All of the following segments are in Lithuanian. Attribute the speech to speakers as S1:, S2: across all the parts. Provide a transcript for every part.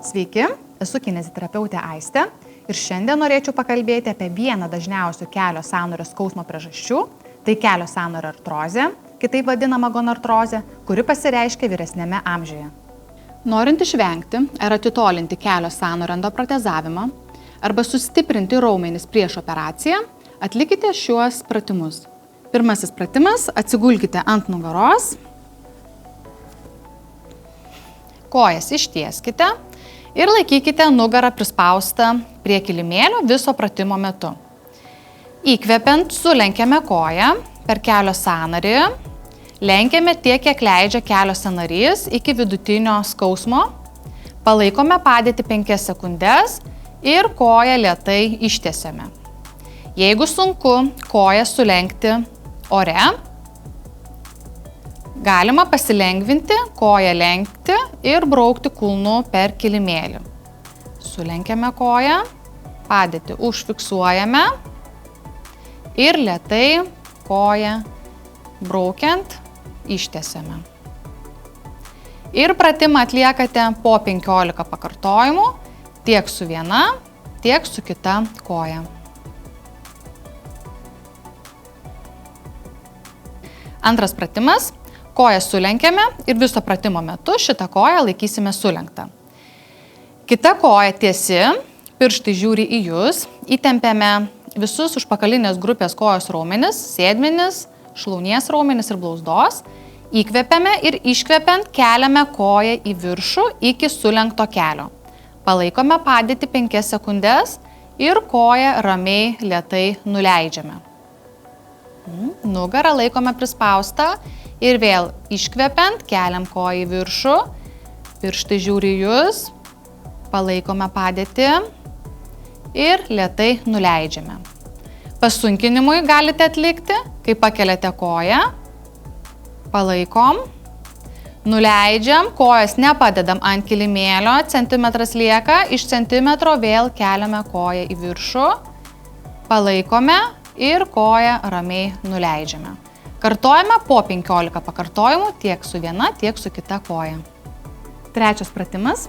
S1: Sveiki, esu kineziterapeutė Aistė ir šiandien norėčiau pakalbėti apie vieną dažniausių kelio sąnario skausmo priežasčių, tai kelio sąnario artrozė, kitaip vadinama gonartrozė, kuri pasireiškia vyresnėme amžiuje. Norint išvengti ar atitolinti kelio sąnario endoprotezavimą arba sustiprinti raumenis prieš operaciją, atlikite šiuos pratimus. Pirmasis pratimas – atsigulkite ant nugaros, kojas ištieskite ir laikykite nugarą prispaustą prie kilimėlio viso pratimo metu. Įkvepiant sulenkiame koją per kelio sąnarį, lenkiame tiek, kiek leidžia kelio sąnarys iki vidutinio skausmo, palaikome padėtį 5 sekundes ir koją lėtai ištiesiame. Jeigu sunku koją sulenkti ore, galima pasilengvinti, koją lenkti ir braukti kulnu per kilimėlį. Sulenkiame koją, padėtį užfiksuojame ir lėtai koją braukiant ištiesiame. Ir pratimą atliekate po 15 pakartojimų tiek su viena, tiek su kita koja. Antras pratimas. Koją sulenkiame ir viso pratimo metu šitą koją laikysime sulenktą. Kita koja tiesi, pirštai žiūri į jūs, įtempiame visus užpakalinės grupės kojos raumenis, sėdmenis, šlaunies raumenis ir blauzdos, įkvepiame ir iškvepiant keliame koją į viršų iki sulenkto kelio. Palaikome padėtį 5 sekundes ir koją ramiai lėtai nuleidžiame. Nugarą laikome prispaustą ir vėl iškvepiant keliam koją į viršų, pirštai žiūri jūs, palaikome padėtį ir lėtai nuleidžiame. Pasunkinimui galite atlikti, kai pakeliate koją, palaikom, nuleidžiam, kojas nepadedam ant kilimėlio, centimetras lieka, iš centimetro vėl keliame koją į viršų, palaikome ir koją ramiai nuleidžiame. Kartojame po 15 pakartojimų tiek su viena, tiek su kita koja. Trečias pratimas.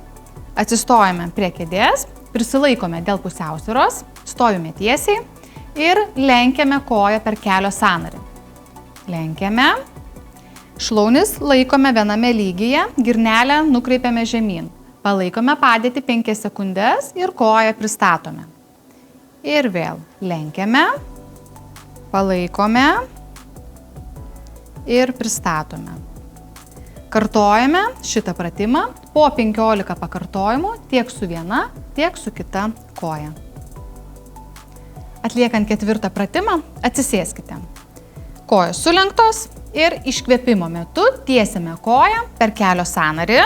S1: Atsistojame prie kėdės, prisilaikome dėl pusiausvyros, stovime tiesiai ir lenkiame koją per kelio sąnarį. Lenkiame, šlaunis laikome viename lygyje, girnelę nukreipiame žemyn. Palaikome padėtį 5 sekundes ir koją pristatome. Ir vėl lenkiame, palaikome ir pristatome. Kartojame šitą pratimą po 15 pakartojimų tiek su viena, tiek su kita koja. Atliekant ketvirtą pratimą, atsisėskite. Kojos sulenktos ir iškvėpimo metu tiesiame koją per kelio sąnarį,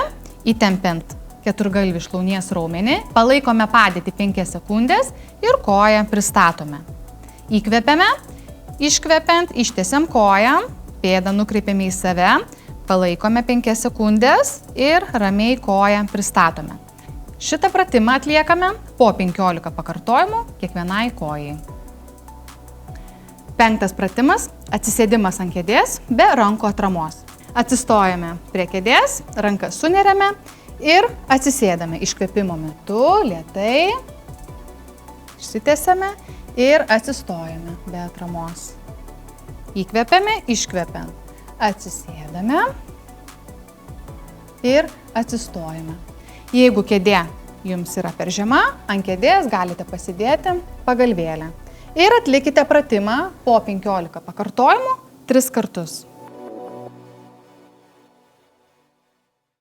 S1: įtempiant keturgalvį šlaunies raumenį, palaikome padėtį 5 sekundės ir koją pristatome. Įkvepiame, iškvepiant, ištiesiam koją, pėdą nukreipiame į save, palaikome 5 sekundės ir ramiai koją pristatome. Šitą pratimą atliekame po 15 pakartojimų kiekvienai kojai. 5. pratimas – atsisėdimas ant kėdės be rankų atramos. Atsistojame prie kėdės, rankas suneriame ir atsisėdame iškvėpimo metu, lėtai, išsitiesiame ir atsistojame be atramos. Įkvepiame, iškvepiant, atsisėdame ir atsistojame. Jeigu kėdė jums yra per žema, ant kėdės galite pasidėti pagalvėlę. Ir atlikite pratimą po 15 pakartojimų 3 kartus.